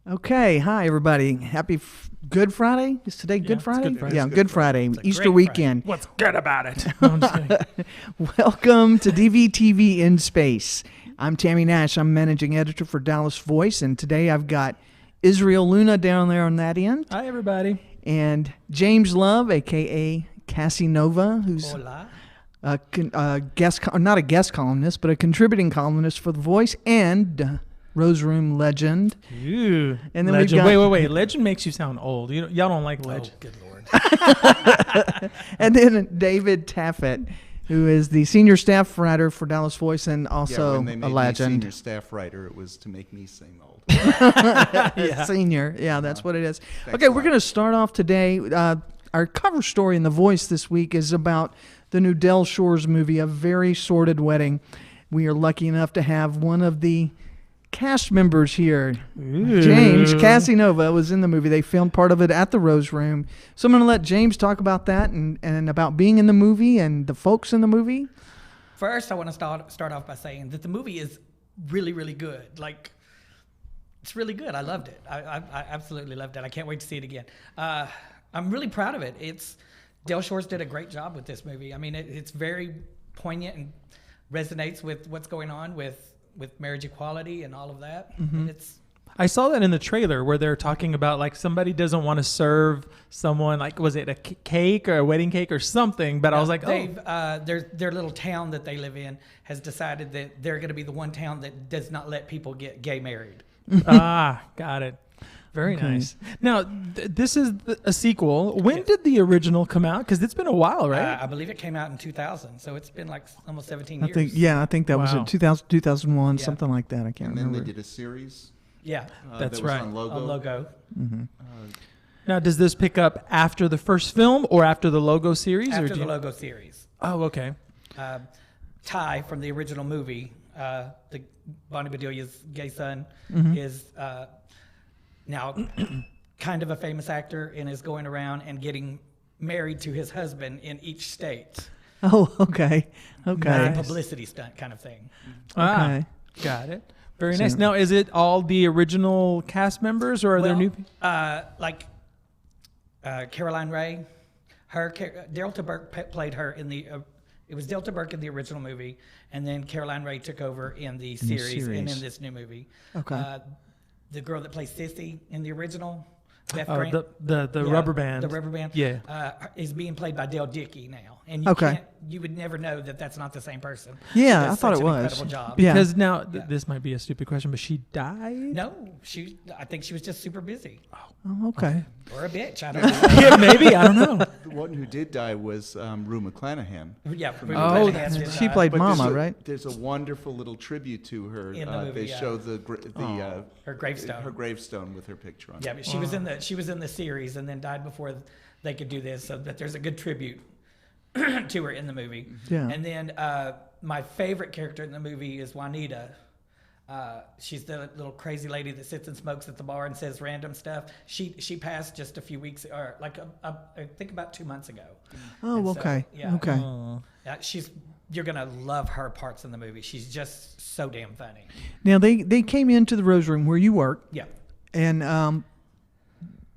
Okay, hi everybody. Happy Good Friday. Is today Good Friday? Good Friday. Yeah, It's Good Friday. It's a Easter great weekend. Friday. What's good about it? No, I'm just kidding. Welcome to DVTV in Space. I'm Tammy Nash. I'm managing editor for Dallas Voice, and today I've got Israel Luna down there on that end, Hi, everybody. and James Love, aka Cassie Nova, who's Hola. not a guest columnist, but a contributing columnist for The Voice, and Rose Room legend. Ooh, And then we've legend. got- Wait. Legend makes you sound old. Y'all don't like legend. Oh, good Lord. And then David Taffet, who is the senior staff writer for Dallas Voice and also when they a made me legend. senior staff writer, it was to make me seem old. Senior. Yeah, that's what it is. Thanks Okay, a we're lot. going to start off today. Our cover story in The Voice this week is about the new Del Shores movie, A Very Sordid Wedding. We are lucky enough to have one of the cast members here. Ooh. James Casanova was in the movie. They filmed part of it at the Rose Room. So I'm going to let James talk about that and about being in the movie and the folks in the movie. First, I want to start off by saying that the movie is really, really good. Like, it's really good. I loved it. I absolutely loved it. I can't wait to see it again. I'm really proud of it. Del Shores did a great job with this movie. I mean, it's very poignant and resonates with what's going on with marriage equality and all of that. And it's I saw that in the trailer where they're talking about like somebody doesn't want to serve someone, like was it a cake or a wedding cake or something? But I was like, their little town that they live in has decided that they're going to be the one town that does not let people get gay married. got it. Very nice. Now, this is a sequel. When Yes. did the original come out? Because it's been a while, right? I believe it came out in 2000, so it's been like almost 17 I years. think that was Wow. in 2000, 2001, Yeah. something like that. I can't And then remember. they did a series. Yeah, That's that was right. On Logo. a logo. Now, does this pick up after the first film or after the Logo series? or After do the you- logo series. Oh, okay. Ty from the original movie, the Bonnie Bedelia's gay son, is now kind of a famous actor and is going around and getting married to his husband in each state. Oh, okay. Okay. A publicity stunt kind of thing. Okay. Got it. Very So- nice. Now, is it all the original cast members or are there new? Like Caroline Ray, Delta Burke played her in the. It was Delta Burke in the original movie, and then Caroline Ray took over in the series and series. in this new movie. Okay. The girl that plays Sissy in the original, Beth Oh, Grant, the yeah, rubber band. the rubber band, Yeah. is being played by Dale Dickey now, and Okay. you would never know that that's not the same person. Yeah, She I does thought such it an was. incredible job. Yeah. Because now, Yeah. this might be a stupid question, but she died? No, I think she was just super busy Oh, okay. or a bitch. I don't know. Yeah, maybe. I don't know. The one who did die was Rue McClanahan. Yeah, Oh, She played But Mama, there's a, right? There's a wonderful little tribute to her. In the movie, they yeah. show her gravestone. her gravestone with her picture on Yeah, it. but she was in the series and then died before they could do this. So that there's a good tribute to her in the movie. Yeah. And then my favorite character in the movie is Juanita. She's the little crazy lady that sits and smokes at the bar and says random stuff. She passed just a few weeks, or like I think about 2 months ago. Oh, And so, okay. yeah. Okay. You're gonna love her parts in the movie. She's just so damn funny. Now, they came into the Rose Room where you work, Yeah. and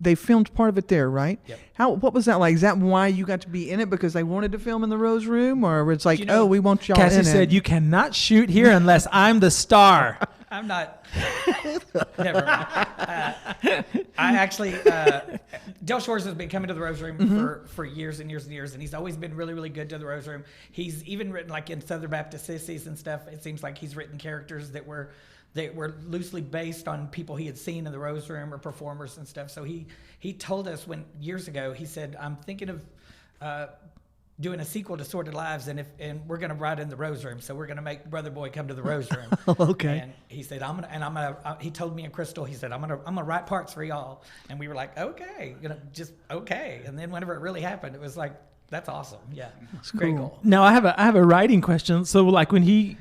they filmed part of it there, right? Yep. What was that like? Is that why you got to be in it because they wanted to film in the Rose Room, or it's like, You know, oh, we want y'all Cassie in said, it? you cannot shoot here unless I'm the star. I'm not. Never mind. I actually, Del Shores has been coming to the Rose Room for years and years and years, and he's always been really, really good to the Rose Room. He's even written like in Southern Baptist Sissies and stuff. It seems like he's written characters that were loosely based on people he had seen in the Rose Room or performers and stuff. So he told us years ago. He said, "I'm thinking of." Doing a sequel to Sordid Lives, and we're gonna write in the Rose Room, so we're gonna make Brother Boy come to the Rose Room. Okay. And he said, he told me and Crystal, he said, I'm gonna write parts for y'all, and we were like, okay, just okay. And then whenever it really happened, it was like, that's awesome, yeah, it's very cool. cool. Now, I have a writing question. So, like, when he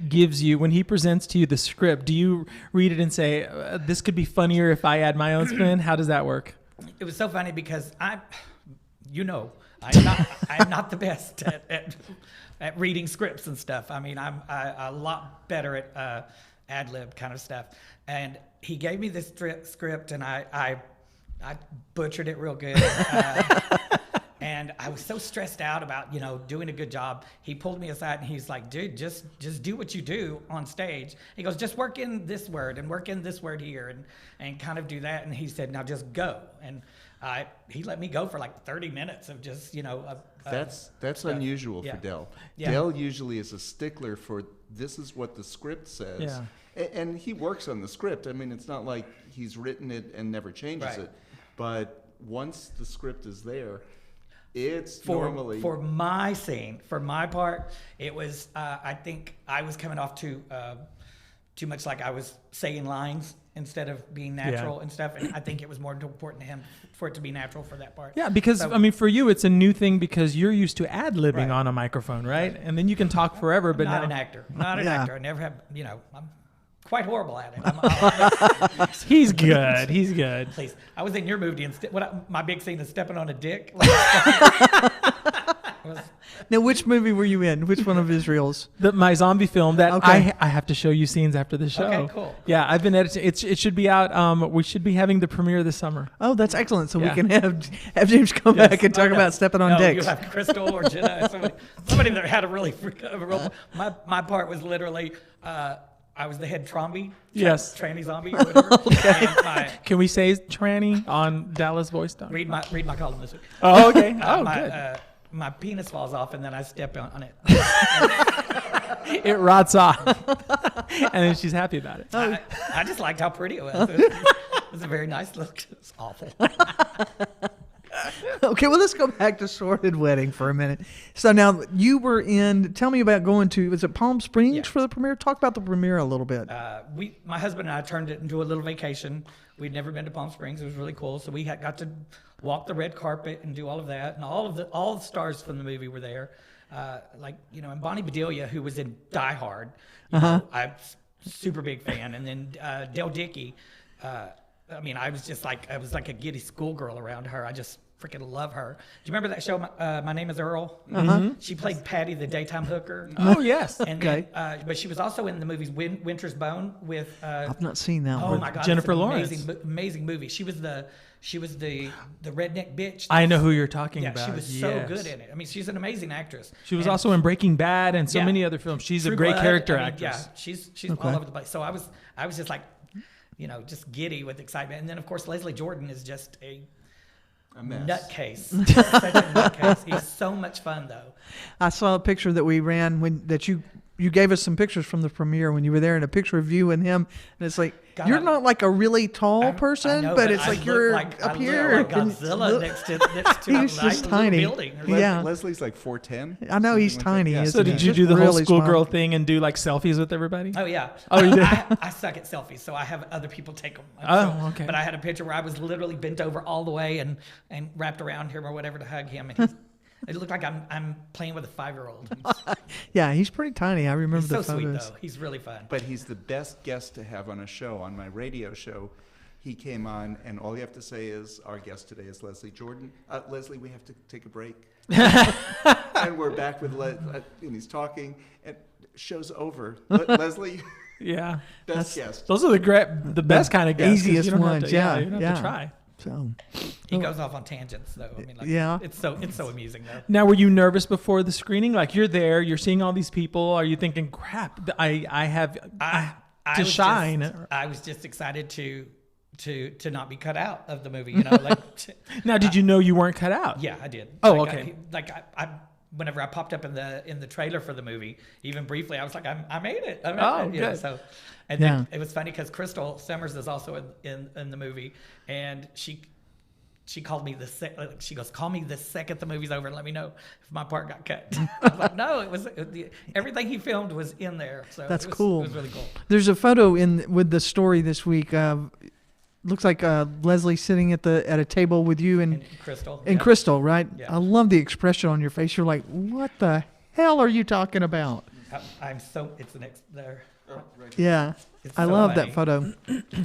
presents to you the script, do you read it and say, this could be funnier if I add my own spin? How does that work? It was so funny because I'm not the best at reading scripts and stuff. I mean, I'm a lot better ad lib kind of stuff. And he gave me this script, and I butchered it real good. And I was so stressed out about, doing a good job. He pulled me aside and he's like, dude, just do what you do on stage. He goes, just work in this word and work in this word here and kind of do that. And he said, now just go. And he let me go for like 30 minutes of just, That's stuff. unusual Yeah. for Del. Yeah. Del usually is a stickler for this is what the script says. Yeah. And he works on the script. I mean, it's not like he's written it and never changes Right. it. But once the script is there, it's For normally... my scene, for my part, it was, I think I was coming off too much like I was saying lines instead of being natural and stuff. And I think it was more important to him for it to be natural for that part. Yeah, because So- for you, it's a new thing because you're used to ad-libbing Right. on a microphone, right? And then you can talk forever, but not now an actor. Not an Yeah. actor. I never have, I'm quite horrible at it. he's good. He's good. Please. I was in your movie and my big scene is stepping on a dick. Now, which movie were you in? Which one of Israel's? My zombie film that Okay. I have to show you scenes after the show. Okay, cool. Yeah, I've been editing. It should be out. We should be having the premiere this summer. Oh, that's excellent. So Yeah. we can have James come Yes. back and talk about stepping on no, dicks. You have Crystal or Jenna. Somebody that had a really my part was literally I was the head trombie. Yes. Tranny zombie or whatever. And Can we say tranny on Dallas Voice? read my column this week. Oh, okay. Oh, good. My penis falls off and then I step on it. It rots off, and then she's happy about it. I just liked how pretty it was. It was a very nice look. It's awful. Okay, well, let's go back to Sordid Wedding for a minute. So now you were in, tell me about going to, was it Palm Springs Yeah. for the premiere? Talk about the premiere a little bit. My husband and I turned it into a little vacation. We'd never been to Palm Springs. It was really cool. So we got to walk the red carpet and do all of that. And all the stars from the movie were there. And Bonnie Bedelia, who was in Die Hard, I'm a super big fan. And then Del Dickey, I was like a giddy schoolgirl around her. I just freaking love her. Do you remember that show, My Name is Earl? She played Patty, the daytime hooker. Oh, yes. And Okay. then, but she was also in the movies Winter's Bone with. I've not seen that Oh one. my God! Jennifer it's an Lawrence. amazing movie. She was the redneck bitch. I know who you're talking Yeah, about. she was Yes. so good in it. I mean, she's an amazing actress. She was And also in Breaking Bad and so Yeah. many other films. She's a True great Blood, character I mean, actress. Yeah, she's all over the place. So I was just like, just giddy with excitement. And then of course Leslie Jordan is just a mess. nutcase. Such a nutcase. He's so much fun though. I saw a picture that we ran that you gave us some pictures from the premiere when you were there, and a picture of you and him, and it's like God, you're not like a really tall I person, know, but it's I like look you're like, up I here. look like and Godzilla next to He's a just little tiny. building. Yeah. Leslie's like 4'10". I know he's something like tiny, that. Yeah. isn't So he? did you Just do the whole really schoolgirl small. thing and do like selfies with everybody? Oh yeah. Oh, you did? I suck at selfies, so I have other people take them. Oh, okay. But I had a picture where I was literally bent over all the way and wrapped around him or whatever to hug him, and it looked like I'm playing with a 5-year-old. Yeah, he's pretty tiny. I remember He's the so sweet photos. though. He's really fun. But he's the best guest to have on a show, on my radio show. He came on, and all you have to say is, our guest today is Leslie Jordan. Leslie, we have to take a break. And we're back with and he's talking, and show's over. Leslie, Yeah. best guest. Those are the best kind of guests. 'cause easiest you don't have ones, to- yeah, you don't have to yeah. try. So He goes off on tangents though. I mean, like, Yeah. It's so amusing though. Now, were you nervous before the screening? Like you're there, you're seeing all these people. Are you thinking, crap, I have I to was shine? Just, I was just excited to not be cut out of the movie. Like. Now, did you know you weren't cut out? Yeah, I did. Oh, Like, okay. I whenever I popped up in the trailer for the movie, even briefly, I was like, I made it. I made Oh, it. You know, good. so, and Yeah. then it was funny because Crystal Summers is also in the movie, and she called me she goes, call me the second the movie's over and let me know if my part got cut. I was like, no, everything he filmed was in there. So That's it was, cool. It was really cool. there's a photo with the story this week. Looks like Leslie sitting at a table with you and Crystal. and yeah. Crystal, right? Yeah. I love the expression on your face. You're like, what the hell are you talking about? I'm so, it's the next there. Yeah, It's I so love funny. that photo.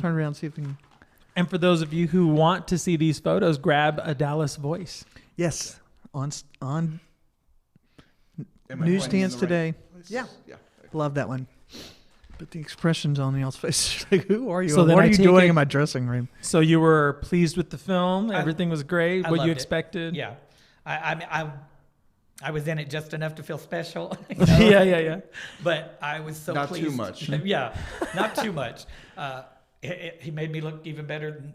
Turn around, see if we can. And for those of you who want to see these photos, grab a Dallas Voice. Yes, on Am I newsstands pointing in the today. right place? Yeah. Yeah. Love that one. But the expressions on y'all's face, like, who are you? So And then what I are you take doing it- in my dressing room? So you were pleased with the film? I- Everything was great? I What loved you it. expected? Yeah, I was in it just enough to feel special. Yeah. But I was so Not too pleased. much. Yeah, not too much. He made me look even better than,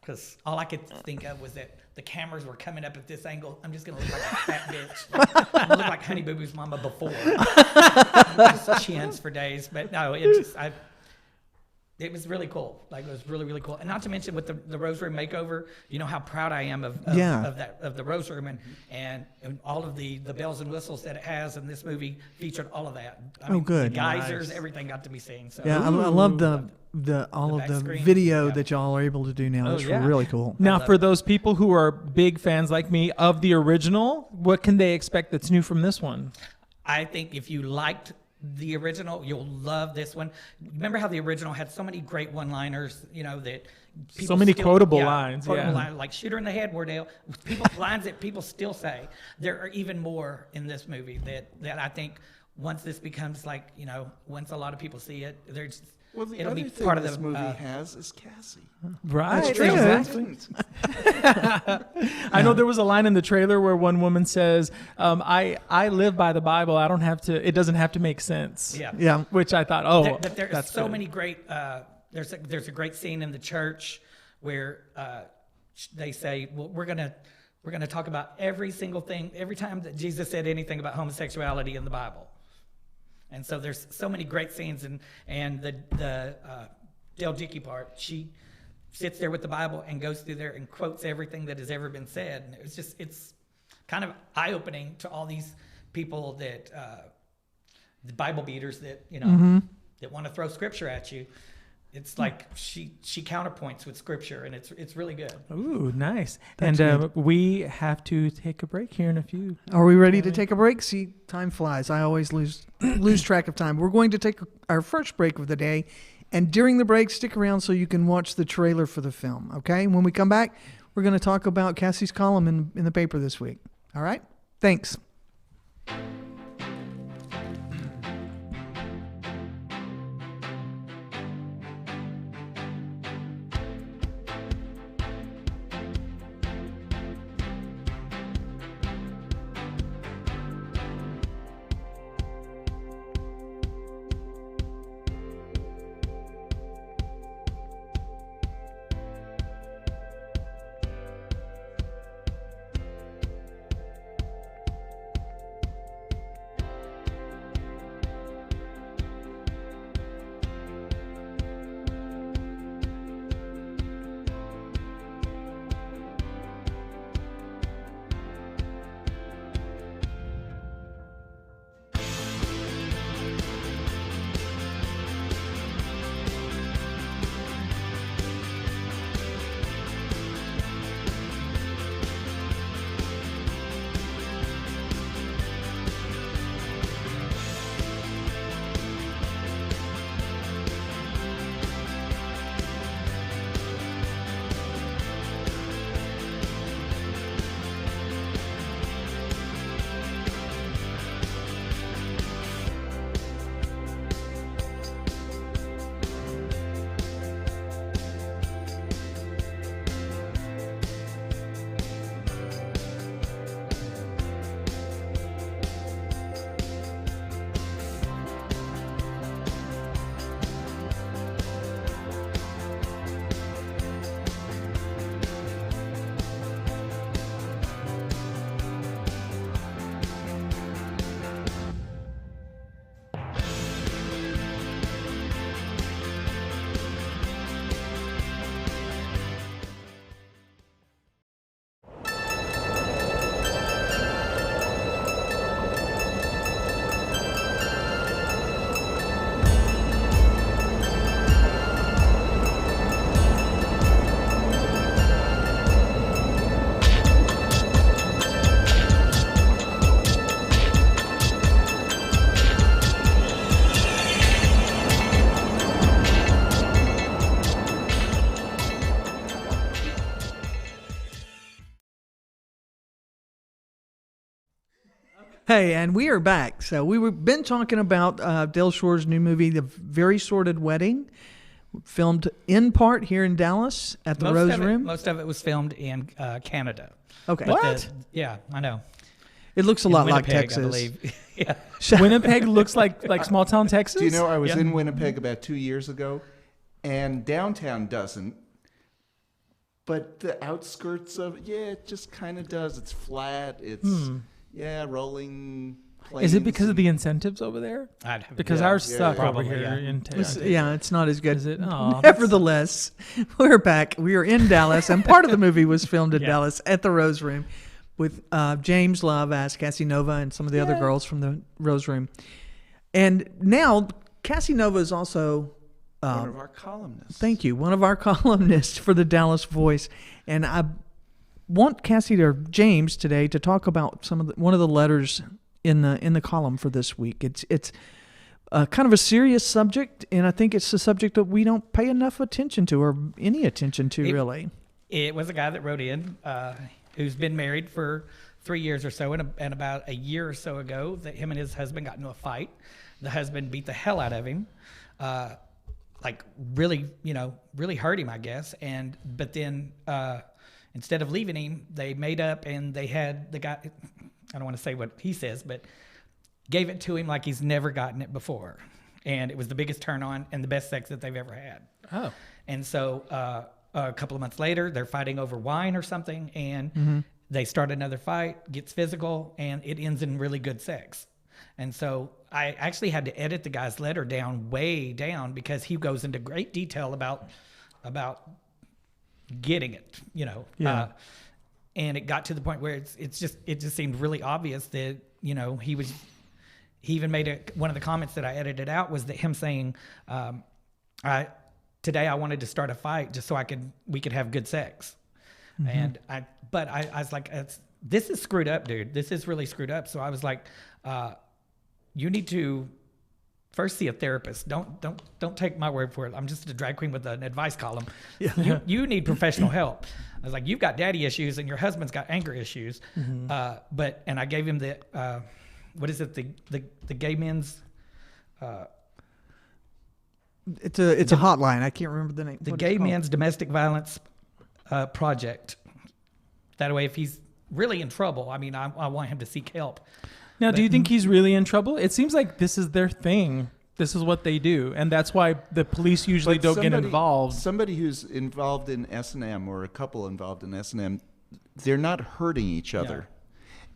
because all I could think of was that the cameras were coming up at this angle. I'm just going to look like a fat bitch. I'm gonna look like Honey Boo Boo's mama before. Just chins for days. But no, it was really cool. Like, it was really, really cool. And not to mention with the Rose Room makeover, you know how proud I am of the Rose Room and all of the bells and whistles that it has. And this movie featured all of that. I mean, good. The geysers, Nice. everything got to be seen. So Yeah, I love all The of back the screen. video Yeah. that y'all are able to do now. Oh, It's yeah. really cool. Now, love for it. those people who are big fans like me of the original, what can they expect that's new from this one? I think if you liked the original, you'll love this one. Remember how the original had so many great one-liners, that people many still- quotable lines, yeah. lines, like "shoot her in the head, Wardale." Lines that people still say. There are even more in this movie that I think once this becomes like, once a lot of people see it, there's Well, the it'll other be thing part of this the movie uh, has is Cassie. Right. That's true. Exactly. I know there was a line in the trailer where one woman says, I live by the Bible. I don't have to, it doesn't have to make sense. Yeah. Yeah. Which I thought, There are that's so good. many great. There's a great scene in the church where they say, "Well, we're gonna talk about every single thing every time that Jesus said anything about homosexuality in the Bible." And so there's so many great scenes, and the Del Dickey part, she sits there with the Bible and goes through there and quotes everything that has ever been said. And it's kind of eye opening to all these people that the Bible beaters that that want to throw scripture at you. It's like she counterpoints with scripture, and it's really good. Ooh, nice. That's And we have to take a break here in a few. Are we ready to take a break? See, time flies. I always lose track of time. We're going to take our first break of the day, and during the break, stick around so you can watch the trailer for the film. Okay? When we come back, we're going to talk about Cassie's column in the paper this week. All right? Thanks. Hey, and we are back. So we've been talking about Del Shore's new movie, The Very Sordid Wedding, filmed in part here in Dallas at the Rose Room. Most of it was filmed in Canada. Okay. What? Yeah, I know. It looks a lot like Winnipeg, Texas. I believe. Yeah. Winnipeg looks like small town Texas. Do you know I was Yeah. in Winnipeg about 2 years ago, and downtown doesn't, but the outskirts of it just kind of does. It's flat. It's rolling plains. Is it because of the incentives over there? I'd have Because Yeah, ours yeah, suck yeah. over Probably, here yeah. in Texas. Yeah, it's not as good. Is it? Oh, Nevertheless, we're back. We are in Dallas, and part of the movie was filmed in Yeah. Dallas at the Rose Room with James Love as Cassie Nova and some of the other girls from the Rose Room. And now Cassie Nova is also one of our columnists. thank you, one of our columnists for the Dallas Voice. And I want Cassie or James today to talk about one of the letters in the column for this week. It's kind of a serious subject, and I think it's a subject that we don't pay enough attention to, or any attention to, really. It was a guy that wrote in who's been married for 3 years or so, and about a year or so ago, that him and his husband got into a fight. The husband beat the hell out of him, like really hurt him, I guess. But then instead of leaving him, they made up, and they had the guy. I don't want to say what he says, but gave it to him like he's never gotten it before, and it was the biggest turn on and the best sex that they've ever had. Oh. And so a couple of months later, they're fighting over wine or something, and they start another fight, gets physical, and it ends in really good sex. And so I actually had to edit the guy's letter down, way down, because he goes into great detail about getting it, Yeah. And it got to the point where it just seemed really obvious that he even made one of the comments that I edited out was that him saying, today I wanted to start a fight just so we could have good sex. And I was like, this is screwed up, dude. This is really screwed up. So I was like, you need to first see a therapist. Don't take my word for it. I'm just a drag queen with an advice column. Yeah. You need professional help. I was like, you've got daddy issues and your husband's got anger issues. And I gave him the what is it? The gay men's. It's a hotline. I can't remember the name. The What Gay it's called. Men's Domestic Violence Project. That way, if he's really in trouble, I mean, I want him to seek help. Now, do you think he's really in trouble? It seems like this is their thing. This is what they do, and that's why the police usually But don't get involved. Somebody who's involved in S&M, or a couple involved in S&M, they're not hurting each other.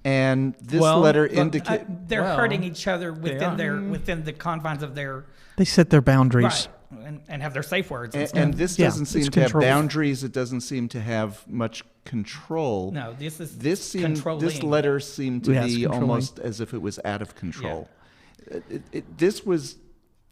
And this letter indicates They're Well, hurting each other within are. within the confines of their They set their boundaries. and have their safe words. And, and this Yeah, doesn't it's seem to have controlled. boundaries. It doesn't seem to have much control. no, this is This controlling. letter seemed to Yeah, it's be controlling. almost as if it was out of control. This was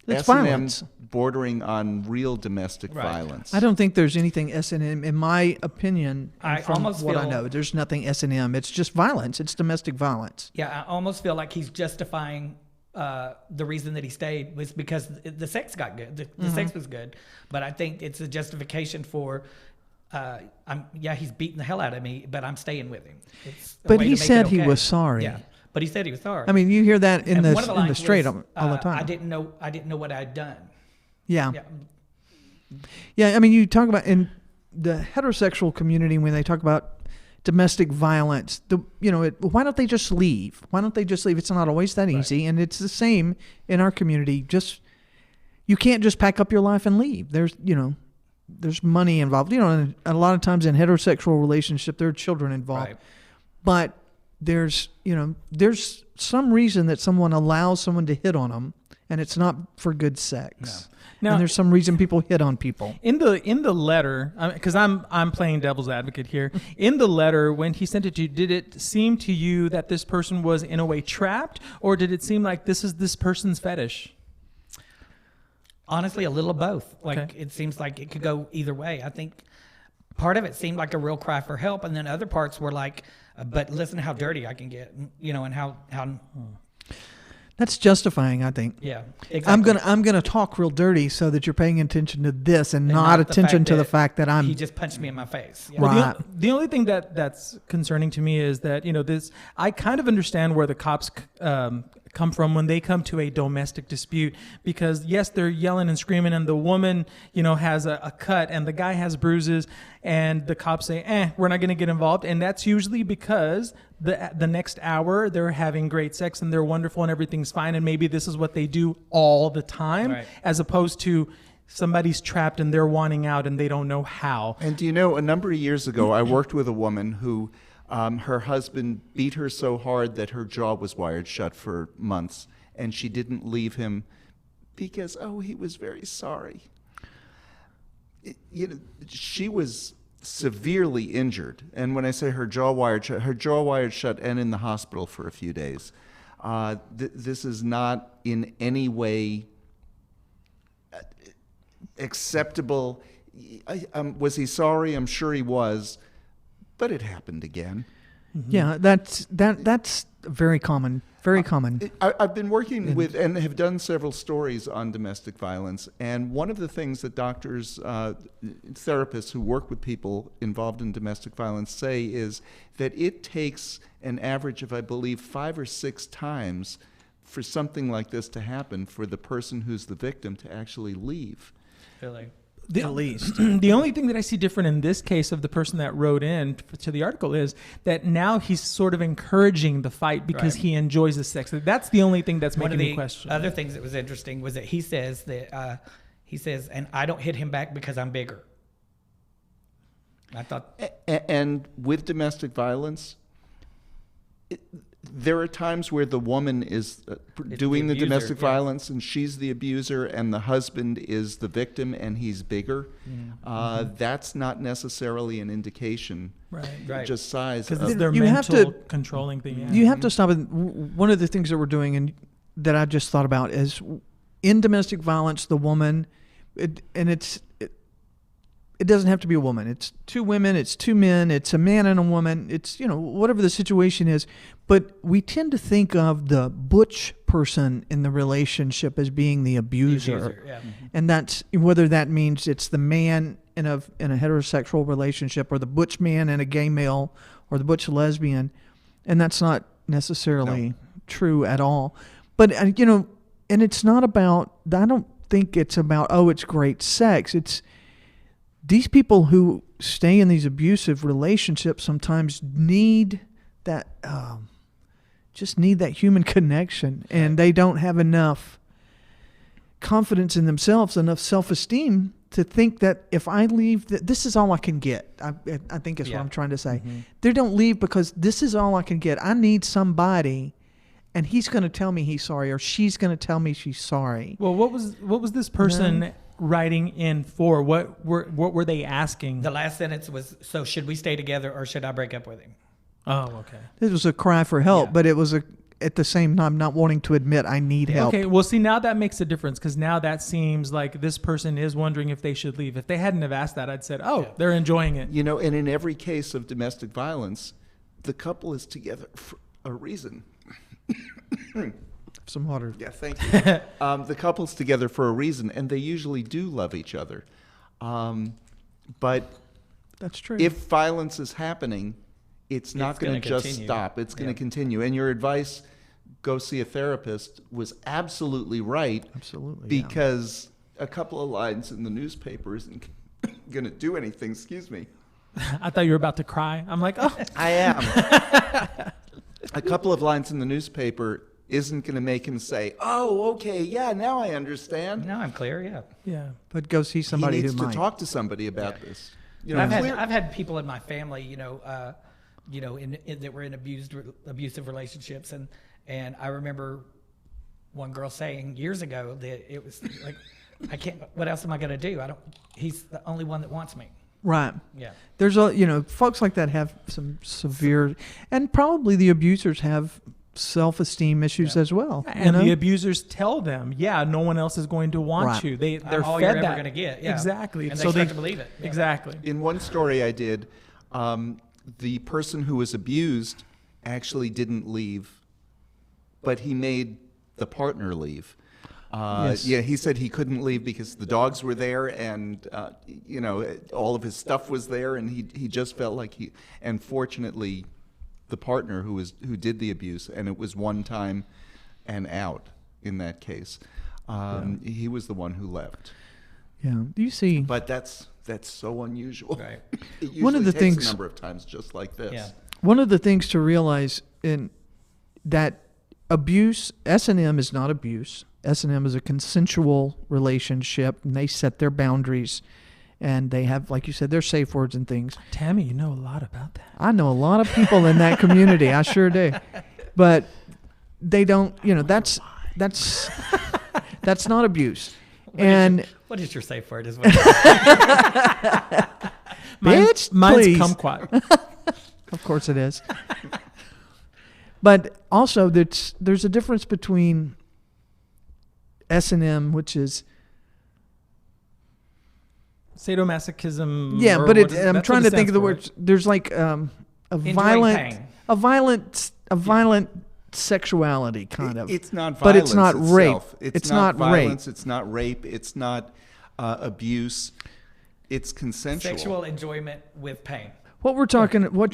It's S&M violence. bordering on real domestic Right. violence. I don't think there's anything S&M, in my opinion, and I from almost what I feel- know. There's nothing S&M. It's just violence. It's domestic violence. Yeah, I almost feel like he's justifying the reason that he stayed was because the sex got good. The sex was good, but I think it's a justification for. He's beating the hell out of me, but I'm staying with him. It's a But way he to make it said he okay. was sorry. Yeah, but he said he was sorry. I mean, you hear that in And the one of in the lines straight was, all the time. I didn't know what I'd done. Yeah. Yeah, Yeah, I mean, you talk about in the heterosexual community when they talk about domestic violence, why don't they just leave? Why don't they just leave? It's not always that easy, and it's the same in our community. You can't just pack up your life and leave. There's money involved. And a lot of times in heterosexual relationship, there are children involved. right. But there's some reason that someone allows someone to hit on them, and it's not for good sex. Now- and there's some reason people hit on people. In the letter, because I'm playing devil's advocate here. In the letter, when he sent it to you, did it seem to you that this person was in a way trapped, or did it seem like this is this person's fetish? Honestly, a little of both. Like Okay. it seems like it could go either way. I think part of it seemed like a real cry for help, and then other parts were like, "But listen, how dirty I can get," and how. That's justifying, I think. Yeah, exactly. I'm gonna talk real dirty so that you're paying attention to this and, And not the attention fact to the that fact that I'm he just punched me in my face. Yeah. Right. Well, the only thing that's concerning to me is that, this, I kind of understand where the cops come from when they come to a domestic dispute, because yes, they're yelling and screaming, and the woman, has a cut and the guy has bruises, and the cops say, we're not going to get involved. And that's usually because the next hour they're having great sex and they're wonderful and everything's fine. And maybe this is what they do all the time, Right. as opposed to somebody's trapped and they're wanting out and they don't know how. And do you know, a number of years ago, I worked with a woman who her husband beat her so hard that her jaw was wired shut for months, and she didn't leave him because, he was very sorry. She was severely injured, and when I say her jaw wired shut and in the hospital for a few days. This is not in any way acceptable. Was he sorry? I'm sure he was. But it happened again. Yeah, that's very common. Very common. I've been working with and have done several stories on domestic violence. And one of the things that doctors, therapists who work with people involved in domestic violence say is that it takes an average of, I believe, 5 or 6 times for something like this to happen for the person who's the victim to actually leave. Really. At least. The only thing that I see different in this case of the person that wrote in to the article is that now he's sort of encouraging the fight because Right. he enjoys the sex. That's the only thing that's One making of me the question. other things that was interesting was that he says, and I don't hit him back because I'm bigger. I thought, And with domestic violence, there are times where the woman is doing the abuser, domestic yeah. violence and she's the abuser, and the husband is the victim and he's bigger. That's not necessarily an indication, right. just size. Because of- it's their You have mental to- controlling thing. Yeah. You have to stop. One of the things that we're doing, and that I just thought about, is in domestic violence, the woman, it doesn't have to be a woman. It's 2 women, it's 2 men, it's a man and a woman. It's whatever the situation is. But we tend to think of the butch person in the relationship as being the abuser. yeah. And that's whether that means it's the man in a heterosexual relationship, or the butch man and a gay male, or the butch lesbian, and that's not necessarily true at all. But and it's not about. I don't think it's about it's great sex. It's these people who stay in these abusive relationships sometimes need that. Just need that human connection, and they don't have enough confidence in themselves, enough self-esteem to think that if I leave, this is all I can get. I think is what I'm trying to say. They don't leave because this is all I can get. I need somebody, and he's going to tell me he's sorry, or she's going to tell me she's sorry. Well, what was this person writing in for? What were they asking? The last sentence was, so should we stay together or should I break up with him? Oh, okay. It was a cry for help, Yeah. but it was at the same time not wanting to admit I need help. Okay, well, see, now that makes a difference, because now that seems like this person is wondering if they should leave. If they hadn't have asked that, I'd said, they're enjoying it. and in every case of domestic violence, the couple is together for a reason. Some water. Yeah, thank you. The couple's together for a reason, and they usually do love each other. But That's true. if violence is happening, it's not going gonna to just continue. stop. It's going to continue. And your advice, go see a therapist, was absolutely right. Absolutely, yeah. Because a couple of lines in the newspaper isn't going to do anything. Excuse me. I thought you were about to cry. I'm like, I am. A couple of lines in the newspaper isn't going to make him say, okay, yeah, now I understand. No, I'm clear. Yeah. yeah. But go see somebody he needs who to might. talk to somebody about this. I've had people in my family, that were in abusive relationships, and I remember one girl saying years ago that it was like, I can't. What else am I going to do? He's the only one that wants me. Right. Yeah. There's folks like that have some severe, and probably the abusers have self-esteem issues as well. And the abusers tell them, no one else is going to want Right. you. They're all fed you're ever that. going to get. Yeah. Exactly. And so they start to believe it. Yeah. Exactly. In one story I did, the person who was abused actually didn't leave, but he made the partner leave. Yes. Yeah, he said he couldn't leave because the dogs were there, and all of his stuff was there, and he just felt like and fortunately, the partner who did the abuse, and it was one time and out in that case, he was the one who left. Yeah. Do you see? But that's so unusual. Right. It usually One of the takes things- a number of times just like this. Yeah. One of the things to realize in that abuse, S&M is not abuse. S&M is a consensual relationship, and they set their boundaries, and they have, like you said, their safe words and things. Tammy, you know a lot about that. I know a lot of people in that community. I sure do. But they don't, that's not abuse. What is your safe word? Is Bitch, Mine's please. kumquat. Of course it is. But also, there's a difference between S&M, which is Sadomasochism. yeah, or but what is- I'm that's trying what to it think of the stands words. There's like a violent sexuality kind of. It's not violence But it's not rape. itself. It's not violence. rape. It's not rape. It's not abuse. It's consensual. sexual enjoyment with pain. What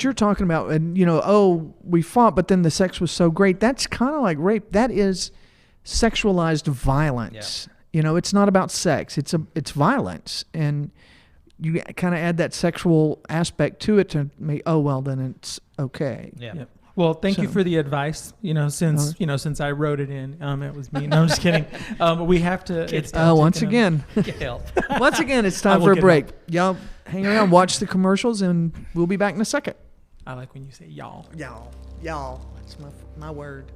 you're talking about, and we fought, but then the sex was so great. That's kind of like rape. That is sexualized violence. It's not about sex. It's violence, and you kind of add that sexual aspect to it to make. Oh well, then it's okay. Yeah. Yep. Well, thank you So- for the advice. Since I wrote it in, it was me. No, I'm just kidding. We have to. It's Once again, Get help. once again, it's I time will for a get break. Y'all hang around, watch the commercials, and we'll be back in a second. I like when you say y'all. Y'all, that's my word.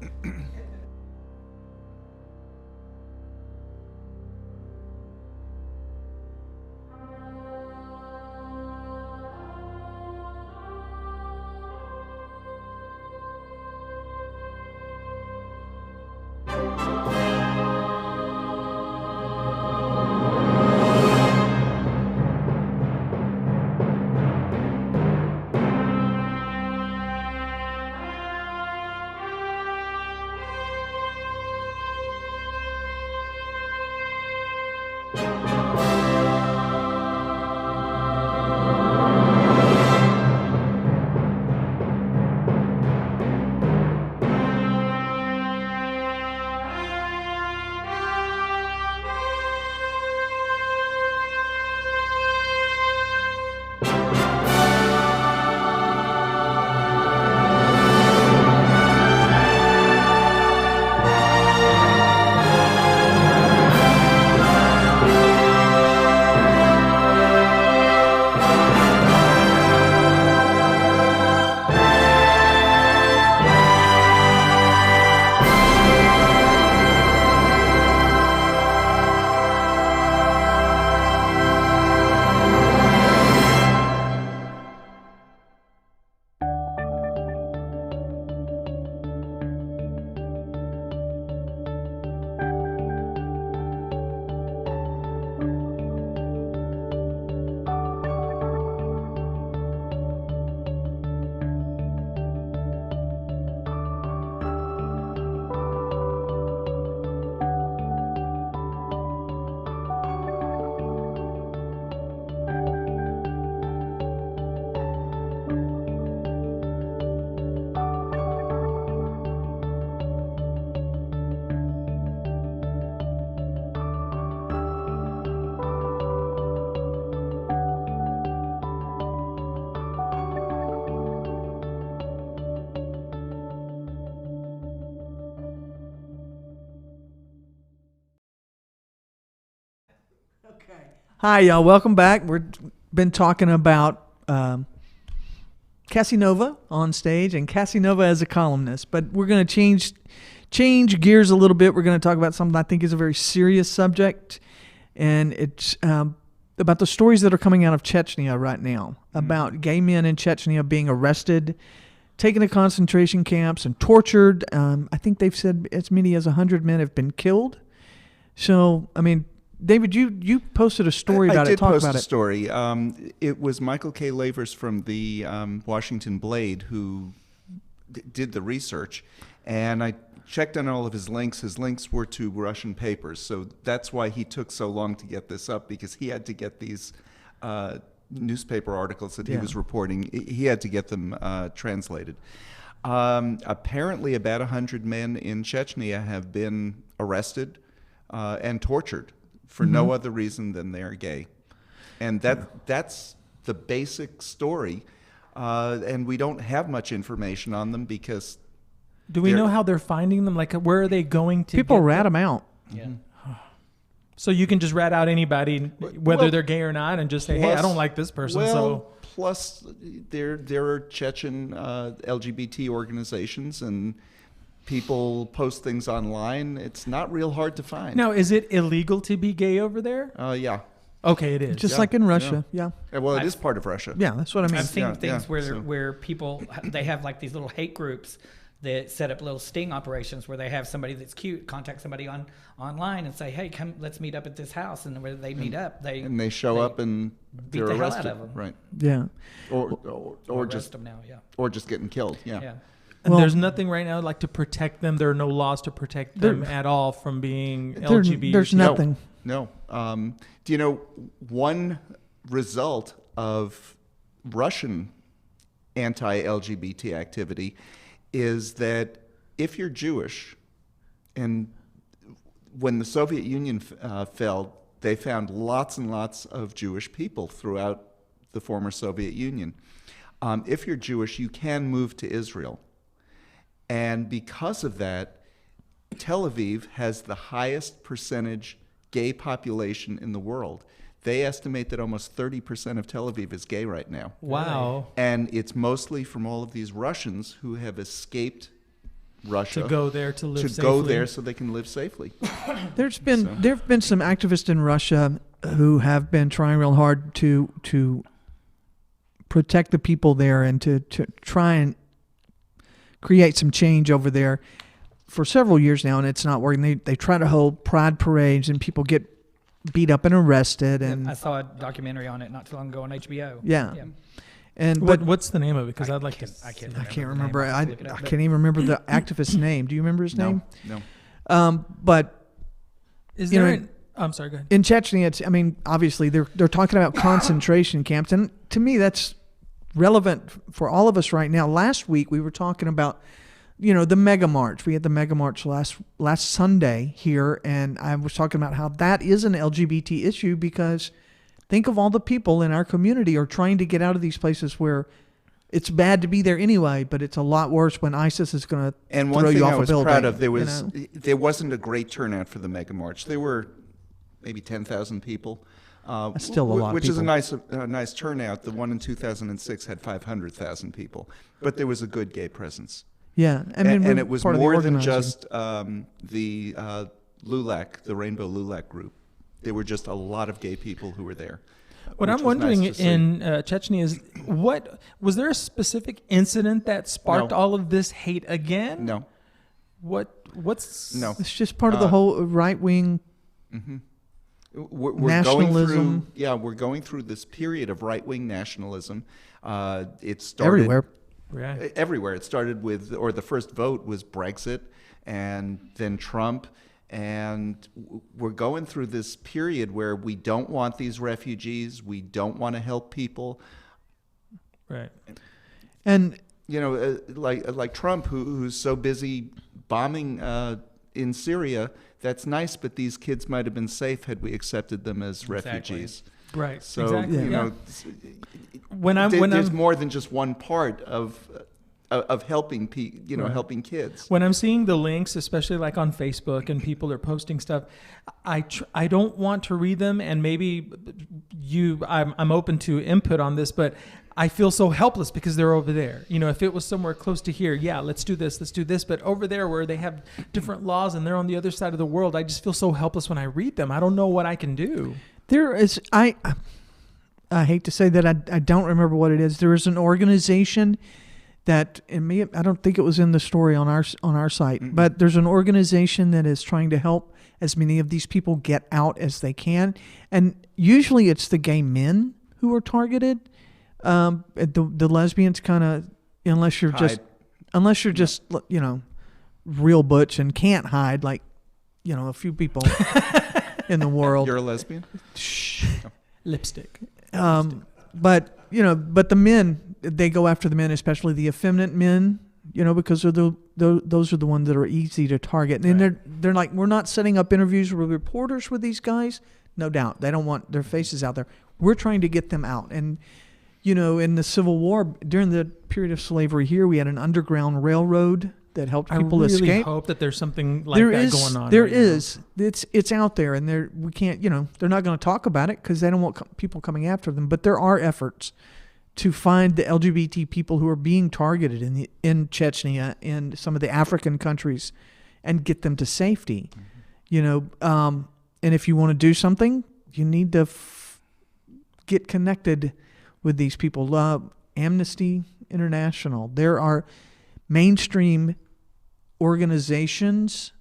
Hi, y'all. Welcome back. We've been talking about Cassie Nova on stage and Cassie Nova as a columnist, but we're going to change gears a little bit. We're going to talk about something I think is a very serious subject, and it's about the stories that are coming out of Chechnya right now, about gay men in Chechnya being arrested, taken to concentration camps, and tortured. I think they've said as many as 100 men have been killed. So, I mean, David, you posted a story about I it. did Talk post about a it. story. It was Michael K. Lavers from the Washington Blade who did the research, and I checked on all of his links. His links were to Russian papers, so that's why he took so long to get this up, because he had to get these newspaper articles that he was reporting. He had to get them translated. Apparently, about 100 men in Chechnya have been arrested and tortured for no other reason than they're gay, and that's the basic story. And we don't have much information on them because. Do we know how they're finding them? Like, where are they going to? People rat them out. Yeah. So you can just rat out anybody, whether Well, they're gay or not, and just say, "Hey, I don't like this person." Plus, there are Chechen LGBT organizations, and people post things online. It's not real hard to find. Now, is it illegal to be gay over there? Yeah. Okay, it is. Just like in Russia. Yeah. Well, it is part of Russia. Yeah, that's what I mean. I've seen Yeah, things yeah, where so- where people they have like these little hate groups that set up little sting operations where they have somebody that's cute contact somebody online and say, "Hey, come, let's meet up at this house." And when they meet up, And they show up and beat they're the hell out arrested, of 'em. right? Yeah. Or arrest just them now. Yeah. or just getting killed. Yeah. Yeah. And Well- there's nothing right now like to protect them. There are no laws to protect them at all from being LGBT. There's nothing. No. Do you know one result of Russian anti-LGBT activity is that if you're Jewish, and when the Soviet Union fell, they found lots and lots of Jewish people throughout the former Soviet Union. If you're Jewish, you can move to Israel. And because of that, Tel Aviv has the highest percentage gay population in the world. They estimate that almost 30% of Tel Aviv is gay right now. Wow. And it's mostly from all of these Russians who have escaped Russia To go there to live to safely. go there so they can live safely. There've been some activists in Russia who have been trying real hard to protect the people there and to try and create some change over there for several years now, and it's not working. They try to hold pride parades and people get beat up and arrested, and I saw a documentary on it not too long ago on HBO. yeah. Yeah. And but What's the name of it? Because I'd like to. I can't I can't the name. remember. I'll I look it up, but- can't even remember the activist's name. Do you remember his name? No. But Is you there? know, I'm sorry. Go ahead. in Chechnya, it's, I mean, obviously they're talking about concentration camps, and to me that's relevant for all of us right now. Last week we were talking about, the mega march. We had the mega march last Sunday here, and I was talking about how that is an LGBT issue because think of all the people in our community are trying to get out of these places where it's bad to be there anyway, but it's a lot worse when ISIS is going to And throw one you thing off I a was building. proud of, you there wasn't a great turnout for the Mega March. There were maybe 10,000 people. That's still a lot of which is a people. nice turnout. The one in 2006 had 500,000 people, but there was a good gay presence. Yeah, I mean, and we're it was part of the more than organizing. just the LULAC, the Rainbow LULAC group. There were just a lot of gay people who were there. What which I'm was wondering nice to see. in Chechnya is, what was there a specific incident that sparked No. all of this hate again? No, What's no. It's just part of the whole right wing. We're going Nationalism. through, we're going through this period of right-wing nationalism. It started Everywhere. Yeah. Everywhere. It started with, or the first vote was Brexit, and then Trump, and we're going through this period where we don't want these refugees. We don't want to help people. Right. And Like Trump, who's so busy bombing in Syria. That's nice, but these kids might have been safe had we accepted them as Exactly. refugees. Right. So exactly. Yeah. there's more than just one part of helping Right. helping kids. When I'm seeing the links, especially like on Facebook, and people are posting stuff, I don't want to read them, and maybe I'm open to input on this, but I feel so helpless because they're over there. If it was somewhere close to here, yeah, let's do this, but over there where they have different laws and they're on the other side of the world, I just feel so helpless when I read them. I don't know what I can do. there is, I hate to say that, I don't remember what it is. There is an organization that, I don't think it was in the story on our site, Mm-hmm. but there's an organization that is trying to help as many of these people get out as they can, and usually it's the gay men who are targeted. The lesbians kind of, unless you're just unless you're just, real butch and can't hide like, a few people in the world. You're a lesbian? Lipstick. But the men, they go after the men, especially the effeminate men, because those are the ones that are easy to target. And they're like, we're not setting up interviews with reporters with these guys. No doubt. They don't want their faces out there. We're trying to get them out. And, in the Civil War, during the period of slavery here, we had an underground railroad that helped people escape. I really hope that there's something like that going on. There is. It's out there, and we can't. They're not going to talk about it because they don't want people coming after them. But there are efforts to find the LGBT people who are being targeted in Chechnya and some of the African countries, and get them to safety. And if you want to do something, you need to get connected with these people. Amnesty International. There are mainstream organizations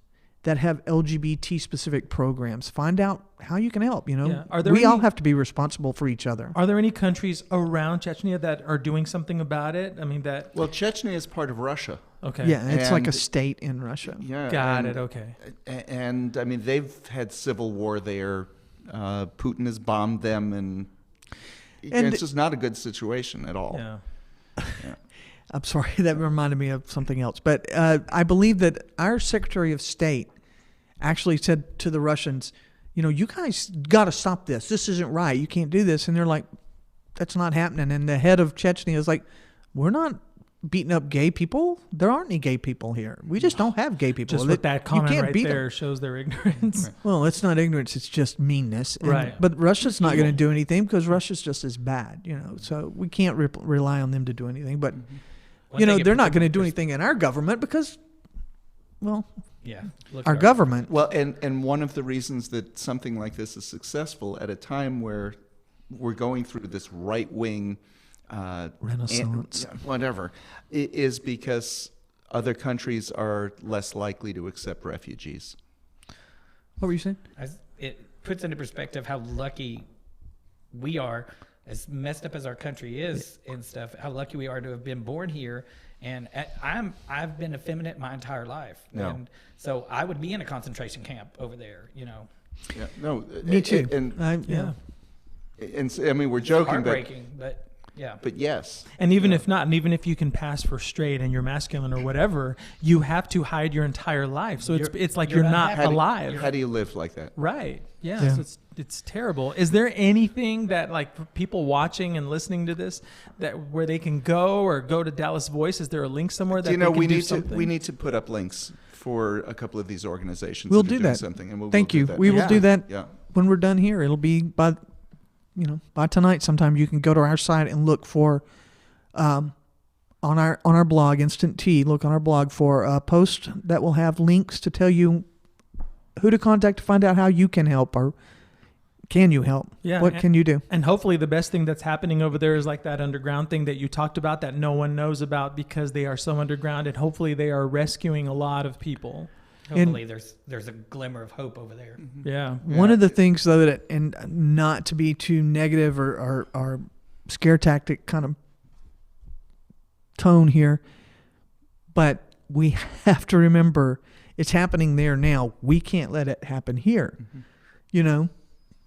that have LGBT specific programs. Find out how you can help. We all have to be responsible for each other. Are there any countries around Chechnya that are doing something about it? Well, Chechnya is part of Russia. Okay. Yeah, it's like a state in Russia. Yeah. Got it. Okay. And they've had civil war there. Putin has bombed them, and it's just not a good situation at all. Yeah. Yeah. I'm sorry, that reminded me of something else. But I believe that our Secretary of State actually said to the Russians, you guys got to stop this. This isn't right. You can't do this. And they're like, that's not happening. And the head of Chechnya is like, we're not beating up gay people. There aren't any gay people here. We just don't have gay people. Just with that comment you can't right beat there them. shows their ignorance. Well, it's not ignorance. It's just meanness. Right. But Russia's not going to do anything because Russia's just as bad, So we can't rely on them to do anything. But, they're not going to do anything in our government because, our government. Well, and one of the reasons that something like this is successful at a time where we're going through this right-wing Renaissance, whatever, is because other countries are less likely to accept refugees. What were you saying? It puts into perspective how lucky we are, as messed up as our country is and stuff, how lucky we are to have been born here. And I've been effeminate my entire life. No. And so I would be in a concentration camp over there, Yeah, no, Me too. Yeah. And we're joking, heartbreaking, but yeah. but yes. And even if not, and even if you can pass for straight and you're masculine or whatever, you have to hide your entire life. So it's like you're not unhappy. alive. How do you live like that? Right. Yeah. Yeah. So it's terrible. Is there anything that, like, for people watching and listening to this, that where they can go to Dallas Voice? Is there a link somewhere that they can do something? we need to put up links for a couple of these organizations. We'll that are do doing that. Something, and Thank you. Do that. We will do that Yeah. when we're done here. It'll be by tonight sometime. You can go to our site and look for on our blog, Instant Tea. Look on our blog for a post that will have links to tell you who to contact to find out how you can help, or can you help? Yeah, What can you do? And hopefully the best thing that's happening over there is like that underground thing that you talked about that no one knows about because they are so underground, and hopefully they are rescuing a lot of people. Hopefully there's a glimmer of hope over there. Yeah. One of the things, though, that, and not to be too negative or scare tactic kind of tone here, but we have to remember it's happening there now. We can't let it happen here.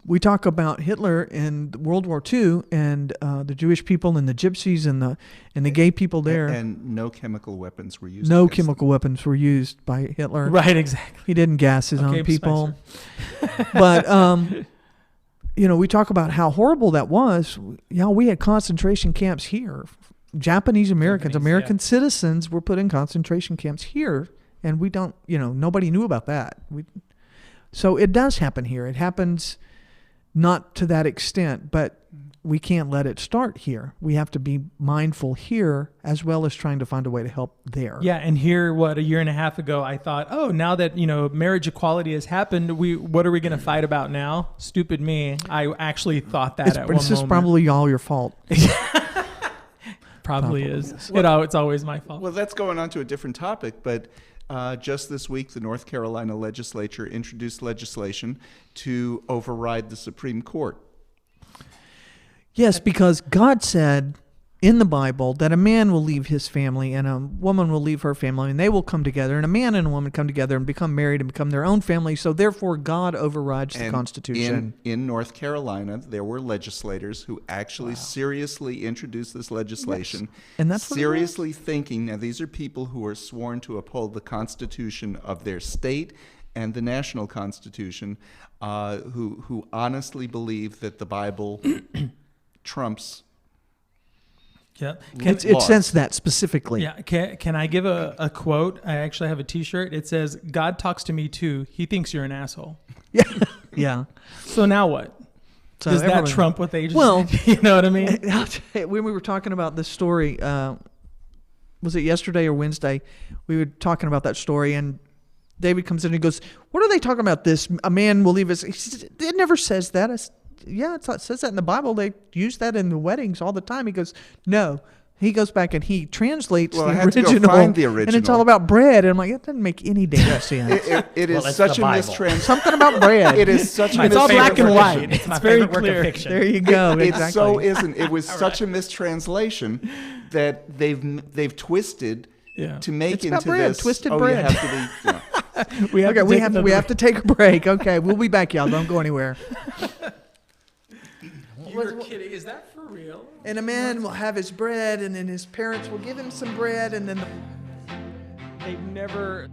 We talk about Hitler and World War II and the Jewish people and the gypsies and the gay people there. And no chemical weapons were used. No against chemical weapons were used by Hitler. Right, exactly. He didn't gas his Okay, own people. But, we talk about how horrible that was. We had concentration camps here. Japanese Americans, American citizens were put in concentration camps here. And we don't, nobody knew about that. So it does happen here. It happens not to that extent, but we can't let it start here. We have to be mindful here as well as trying to find a way to help there. Yeah, and here, a year and a half ago, I thought, now that, marriage equality has happened, what are we going to fight about now? Stupid me. I actually thought that at one moment. This is probably all your fault. Probably is. It's always my fault. Well, that's going on to a different topic, but just this week, the North Carolina legislature introduced legislation to override the Supreme Court. Yes, because God said in the Bible that a man will leave his family and a woman will leave her family, and they will come together, and a man and a woman come together and become married and become their own family. So therefore, God overrides the And Constitution. In North Carolina, there were legislators who actually seriously introduced this legislation. Yes. And that's what it seriously thinking. Now, these are people who are sworn to uphold the Constitution of their state and the national Constitution, who honestly believe that the Bible trumps. Yeah. It says that specifically. Yeah. Can I give a quote? I actually have a T-shirt. It says, "God talks to me too. He thinks you're an asshole." Yeah. Yeah. So now what? So Does that everyone- trump what they just Well, said? You know what I mean? I'll tell you, when we were talking about this story, was it yesterday or Wednesday? We were talking about that story, and David comes in and he goes, "What are they talking about? This a man will leave his." He says, "It never says that." I said, "Yeah, it says that in the Bible. They use that in the weddings all the time." He goes, "No." He goes back and he translates Well, I the had to go original, find the and it's original. all about bread. And I'm like, that doesn't make any damn sense. It is Well, it's such the a Bible. mistranslation. Something about bread. It is such a It's all black and mistranslation. white. It's my It's very favorite work clear. of fiction. There you go. It Exactly. so isn't. It was such a mistranslation that they've twisted Yeah. to make It's about into bread, this. twisted oh, bread. You have to be. Yeah. We have Okay, to we take have another to take a break. Okay, we'll be back, y'all. Don't go anywhere. You're kidding. Is that for real? And a man will have his bread, and then his parents will give him some bread, and then They've never.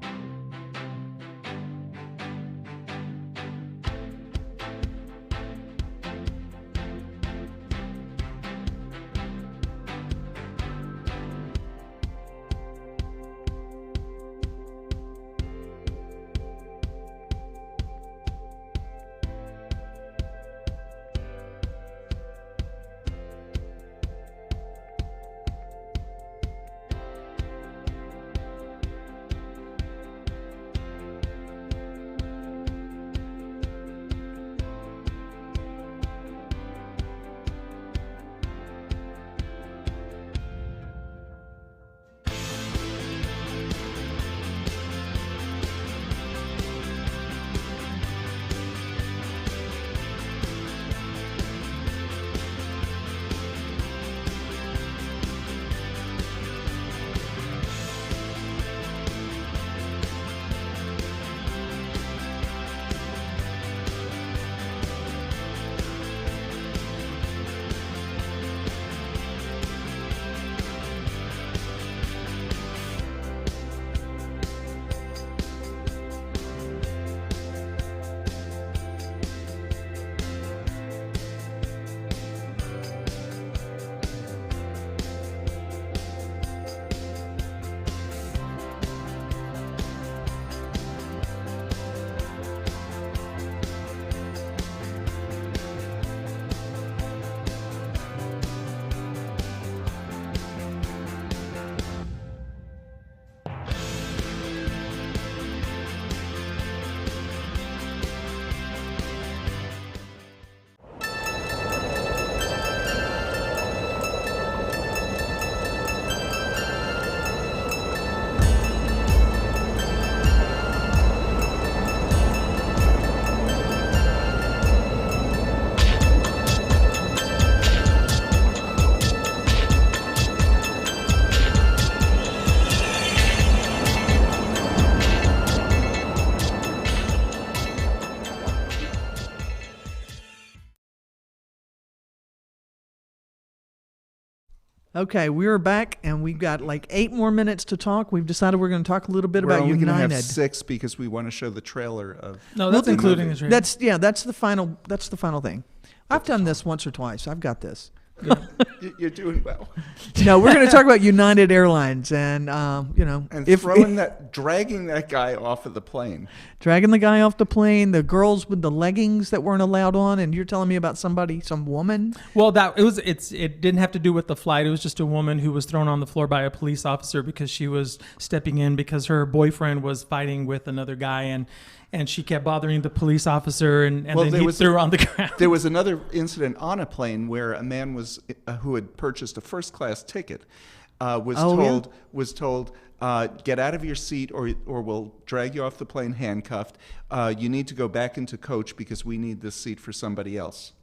Okay, we are back, and we've got like 8 more minutes to talk. We've decided we're going to talk a little bit We're about only going to United. have 6 because we want to show the trailer of. No, that's Well, including movie. the trailer. That's the final thing. I've done this once or twice. I've got this. You're doing well. No, we're going to talk about United Airlines, and And dragging that guy off of the plane. dragging the guy off the plane, the girls with the leggings that weren't allowed on, and you're telling me about some woman. Well, it didn't have to do with the flight. It was just a woman who was thrown on the floor by a police officer because she was stepping in because her boyfriend was fighting with another guy, and she kept bothering the police officer, and then he threw her on the ground. There was another incident on a plane where a man who had purchased a first-class ticket was told, get out of your seat or we'll drag you off the plane handcuffed. You need to go back into coach because we need this seat for somebody else.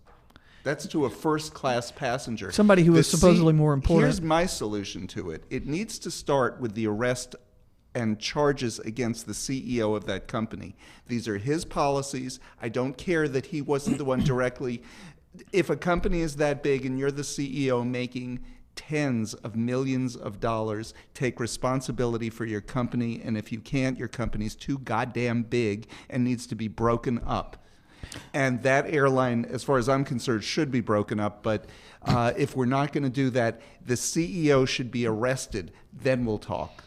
That's to a first-class passenger. Somebody who The is supposedly more important. Here's my solution to it. It needs to start with the arrest and charges against the CEO of that company. These are his policies. I don't care that he wasn't the one directly. If a company is that big and you're the CEO making tens of millions of dollars, take responsibility for your company. And if you can't, your company's too goddamn big and needs to be broken up. And that airline, as far as I'm concerned, should be broken up. But if we're not going to do that, the CEO should be arrested. Then we'll talk.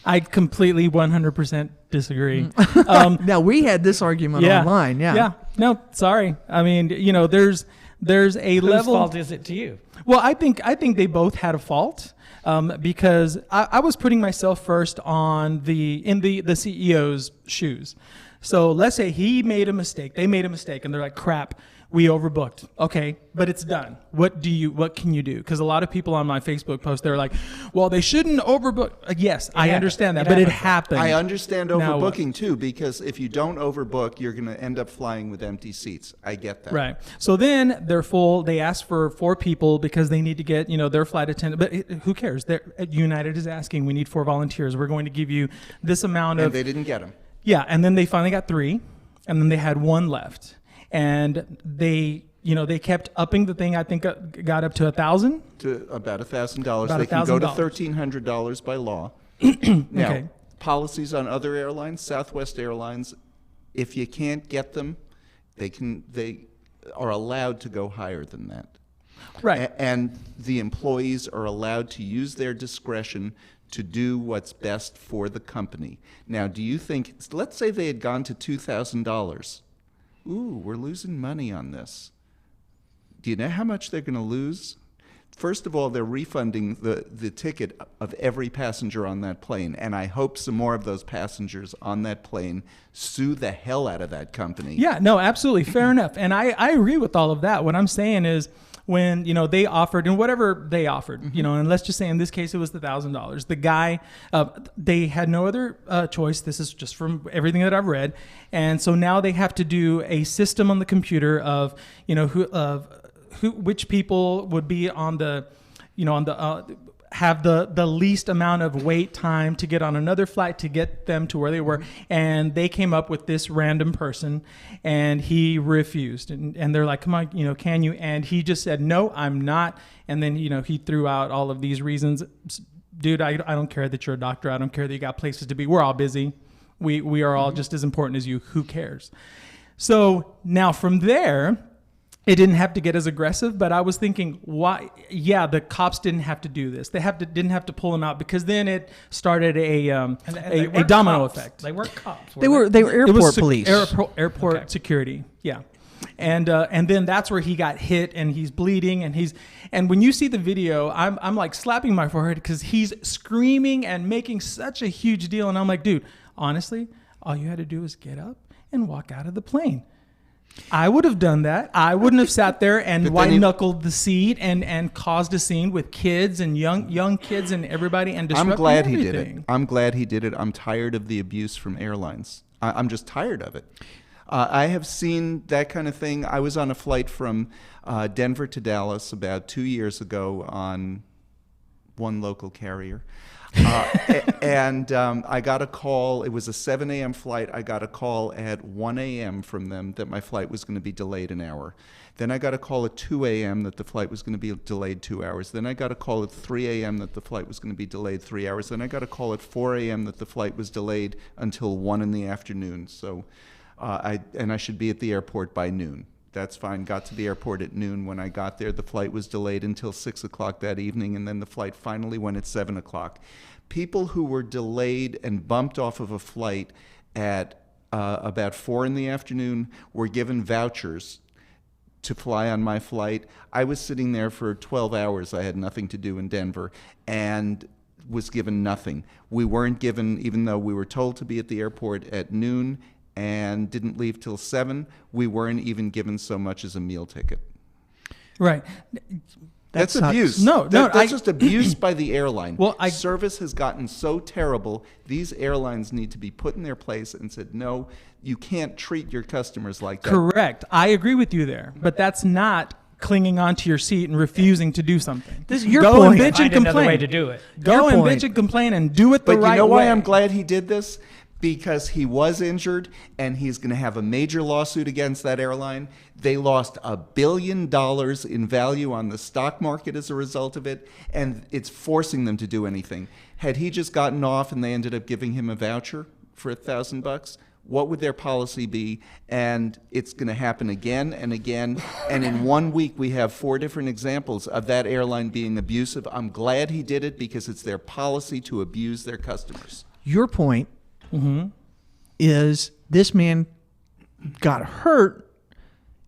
I completely 100% disagree. Now, we had this argument online. Yeah. No, sorry. I mean, there's a Whose level. fault is it to you? Well, I think they both had a fault, because I was putting myself first in the CEO's shoes. So let's say he made a mistake. They made a mistake, and they're like, "Crap, we overbooked." Okay, but it's done. What can you do? Because a lot of people on my Facebook post, they're like, "Well, they shouldn't overbook." Yes, I understand that, but it happened. I understand Now what? overbooking too, because if you don't overbook, you're going to end up flying with empty seats. I get that. Right. So then they're full. They ask for 4 people because they need to get, their flight attendant. But who cares? United is asking, we need 4 volunteers. We're going to give you this amount And of. they didn't get them. Yeah. And then they finally got 3, and then they had 1 left. And they kept upping the thing. I think got up to 1,000. To about $1,000. About They can go to $1,000. $1,300 by law. Now, Okay. policies on other airlines, Southwest Airlines, if you can't get them, they are allowed to go higher than that. Right. And the employees are allowed to use their discretion to do what's best for the company. Now, do you think, let's say they had gone to $2,000. Ooh, we're losing money on this. Do you know how much they're going to lose? First of all, they're refunding the ticket of every passenger on that plane, and I hope some more of those passengers on that plane sue the hell out of that company. Yeah, no, absolutely. Fair enough. And I agree with all of that. What I'm saying is when, they offered, and whatever they offered, and let's just say in this case it was the $1,000. The guy, they had no other choice. This is just from everything that I've read. And so now they have to do a system on the computer of, which people would be on the, have the least amount of wait time to get on another flight to get them to where they were. And they came up with this random person, and he refused. And they're like, "Come on, can you?" And he just said, "No, I'm not." And then, he threw out all of these reasons. Dude, I don't care that you're a doctor. I don't care that you got places to be. We're all busy. We are all just as important as you. Who cares? So now from there, it didn't have to get as aggressive, but I was thinking, why? Yeah, the cops didn't have to do this. They didn't have to pull him out, because then it started a domino cops. effect. They weren't cops. They were It airport was police. Airport security. Yeah. And then that's where he got hit, and he's bleeding, and when you see the video, I'm like slapping my forehead because he's screaming and making such a huge deal, and I'm like, dude, honestly, all you had to do was get up and walk out of the plane. I would have done that. I wouldn't have sat there and white-knuckled the seat and caused a scene with kids and young kids and everybody and disrupting I'm glad everything. he did it. I'm glad he did it. I'm tired of the abuse from airlines. I'm just tired of it. I have seen that kind of thing. I was on a flight from Denver to Dallas about 2 years ago on one local carrier. And I got a call. It was a 7 a.m. flight. I got a call at 1 a.m. from them that my flight was going to be delayed an hour. Then I got a call at 2 a.m. that the flight was going to be delayed 2 hours. Then I got a call at 3 a.m. that the flight was going to be delayed 3 hours. Then I got a call at 4 a.m. that the flight was delayed until 1 in the afternoon. So I should be at the airport by noon. That's fine. Got to the airport at noon. When I got there, the flight was delayed until 6 o'clock that evening, and then the flight finally went at 7 o'clock. People who were delayed and bumped off of a flight at about 4 in the afternoon were given vouchers to fly on my flight. I was sitting there for 12 hours. I had nothing to do in Denver and was given nothing. We weren't given, even though we were told to be at the airport at noon and didn't leave till 7, we weren't even given so much as a meal ticket. Right. That's sucks. abuse. That's just abuse by the airline. Well, Service has gotten so terrible, these airlines need to be put in their place and said, no, you can't treat your customers like that. Correct. I agree with you there, but that's not clinging onto your seat and refusing to do something. This is your Go point. and bitch and Find another way complain. to do it. Go Your and point. bitch and complain and do it the But right way. you know why I'm glad he did this? Because he was injured, and he's going to have a major lawsuit against that airline. They lost $1 billion in value on the stock market as a result of it, and it's forcing them to do anything. Had he just gotten off and they ended up giving him a voucher for $1,000, what would their policy be? And it's going to happen again and again. And in 1 week, we have 4 different examples of that airline being abusive. I'm glad he did it because it's their policy to abuse their customers. Your point is this man got hurt,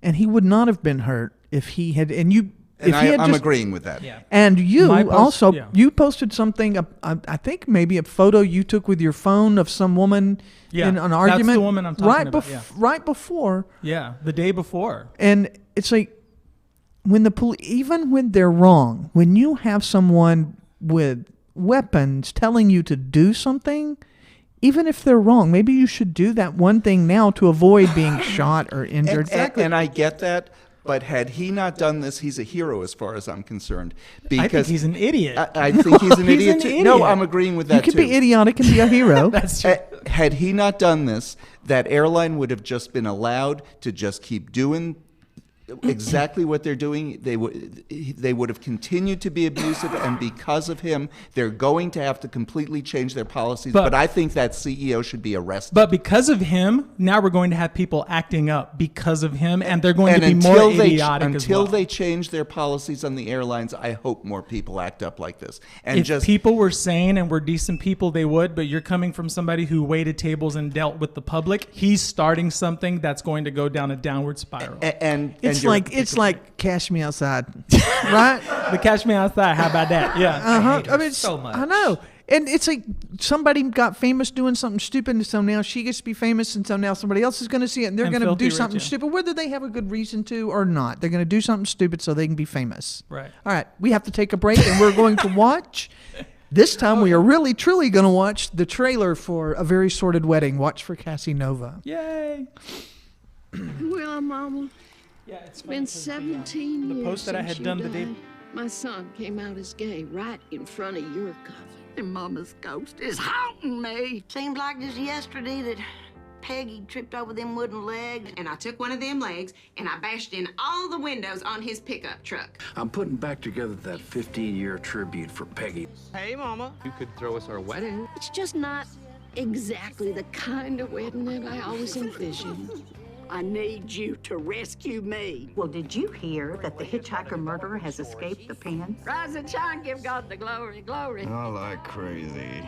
and he would not have been hurt if he had. And you, And if he had I'm just, agreeing with that. Yeah. And you My post- also yeah. you posted something. I think maybe a photo you took with your phone of some woman Yeah, in an that's argument. the woman I'm talking about, yeah. Right before. Yeah, the day before. And it's like when the police, even when they're wrong, when you have someone with weapons telling you to do something, even if they're wrong, maybe you should do that one thing now to avoid being shot or injured. And I get that, but had he not done this, he's a hero as far as I'm concerned. Because I think he's an idiot. I think he's an He's idiot an too. idiot. No, I'm agreeing with that You could too. be idiotic and be a hero. That's true. Had he not done this, that airline would have just been allowed to just keep doing exactly what they're doing. They would have continued to be abusive, and because of him, they're going to have to completely change their policies. But I think that CEO should be arrested. But because of him, now we're going to have people acting up because of him, and they're going And to be until more idiotic as well. they change their policies on the airlines, I hope more people act up like this. And If just people were sane and were decent people, they would. But you're coming from somebody who waited tables and dealt with the public. He's starting something that's going to go down a downward spiral. and It's like Cash Me Outside, right? The Catch Me Outside. How about that? Yeah. Uh-huh. hate her it's- so much. I know. And it's like somebody got famous doing something stupid, and so now she gets to be famous, and so now somebody else is going to see it, and they're And going to filthy do rich, something yeah. stupid, whether they have a good reason to or not. They're going to do something stupid so they can be famous. Right. All right. We have to take a break, and we're going to watch. This time we are really, truly going to watch the trailer for A Very Sordid Wedding. Watch for Cassie Nova. Yay. Well, Mama, Yeah, it's been 17 years the post that I since had you done the died. day. My son came out as gay right in front of your coffin. And Mama's ghost is haunting me. Seems like just yesterday that Peggy tripped over them wooden legs. And I took one of them legs and I bashed in all the windows on his pickup truck. I'm putting back together that 15-year tribute for Peggy. Hey, Mama. You could throw us our wedding. It's just not exactly the kind of wedding that I always envisioned. I need you to rescue me. Well, did you hear that the hitchhiker murderer has escaped the pen? Rise and shine, give God the glory, glory. I like crazy.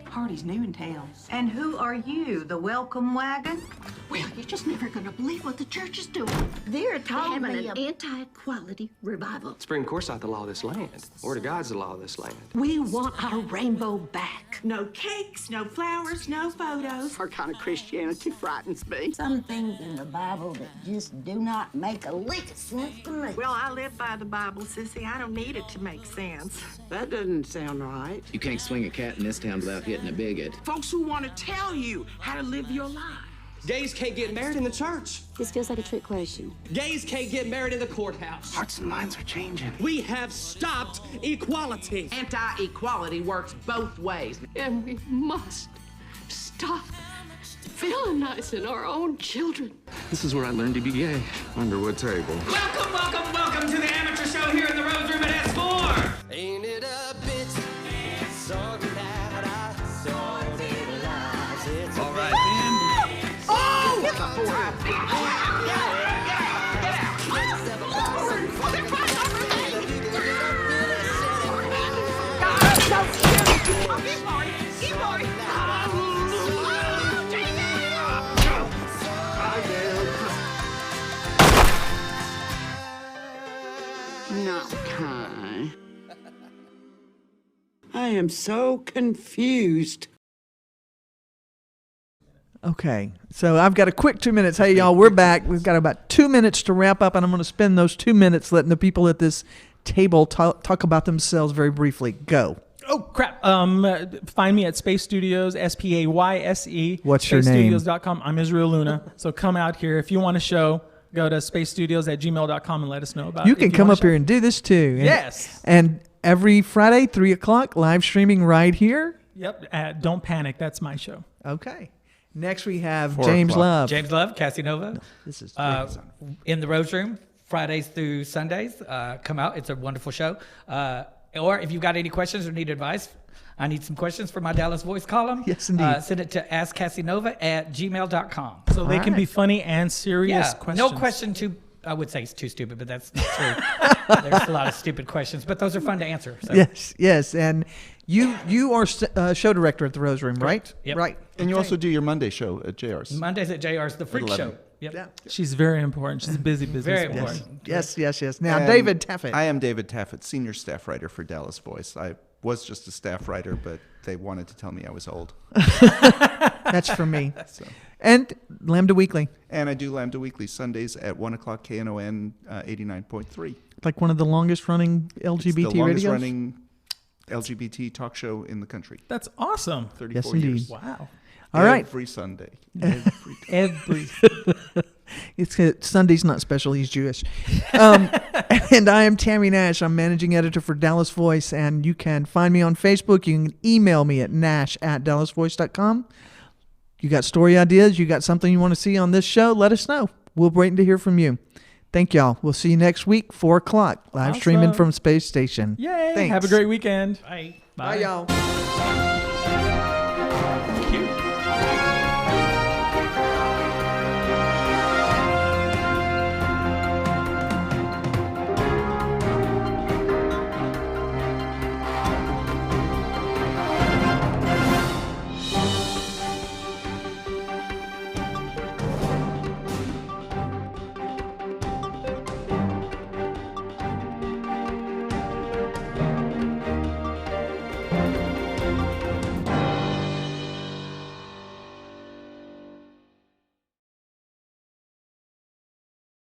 Hardy's new in town. And who are you, the welcome wagon? Well, you're just never gonna believe what the church is doing. They're having an anti-equality revival. Supreme Court's not the law of this land. Word of God's the law of this land. We want our rainbow back. No cakes, no flowers, no photos. Our kind of Christianity frightens me. Some things in the Bible that just do not make a lick of sense to me. Well, I live by the Bible, Sissy. I don't need it to make sense. That doesn't sound right. You can't swing a cat in this town without hitting a bigot. Folks who want to tell you how to live your life. Gays can't get married in the church. This feels like a trick question. Gays can't get married in the courthouse. Hearts and minds are changing. We have stopped equality. Anti-equality works both ways. And we must stop villainizing our own children. This is where I learned to be gay. Under what table? Welcome, welcome, welcome to the amateur show here in the Rose Room at S4. Ain't it a bit sorted out? I sorted lies. All right, Not time. I am so confused. Okay, so I've got a quick 2 minutes. Hey, y'all, we're back. We've got about 2 minutes to wrap up, and I'm going to spend those 2 minutes letting the people at this table talk about themselves very briefly. Go. Oh, crap. Find me at Spayse Studios, Spayse. What's your name? SpaceStudios.com. I'm Israel Luna. So come out here. If you want a show, Go to spacestudios@gmail.com and let us know about You it. can if come wanna up here and do this too. Yes. And every Friday, 3 o'clock, live streaming right here. Yep. Don't panic. That's my show. Okay. Next we have 4 James o'clock. Love. James Love, Cassie Nova. This is In the Rose Room, Fridays through Sundays. Come out. It's a wonderful show. Or if you've got any questions or need advice, I need some questions for my Dallas Voice column. Yes, indeed. Send it to askcassinova@gmail.com. So they can be funny and serious questions. No question too. I would say it's too stupid, but that's not true. There's a lot of stupid questions, but those are fun to answer. So. Yes. And you are show director at the Rose Room, right? Yep. Right. And you also do your Monday show at JR's. Mondays at JR's, the Freak 11. Show. Yep. Yeah. She's very important. She's a busy Very woman. important. Yes. Now, And David Taffet. I am David Taffet, senior staff writer for Dallas Voice. I was just a staff writer, but they wanted to tell me I was old. That's for me. So. And Lambda Weekly, And I do Lambda Weekly Sundays at 1 o'clock KNON 89.3. like one of the longest running LGBT It's the longest radios. running LGBT talk show in the country. That's awesome. 34 Yes, indeed. years. Wow. All right. Every Sunday. Every. It's Sunday's not special. He's Jewish. And I am Tammy Nash. I'm managing editor for Dallas Voice, and you can find me on Facebook. You can email me at nash@dallasvoice.com. You got story ideas? You got something you want to see on this show? Let us know. We'll wait to hear from you. Thank y'all. We'll see you next week, 4 o'clock, live streaming Awesome. from Space Station. Yay. Thanks. Have a great weekend. Bye. Bye, y'all.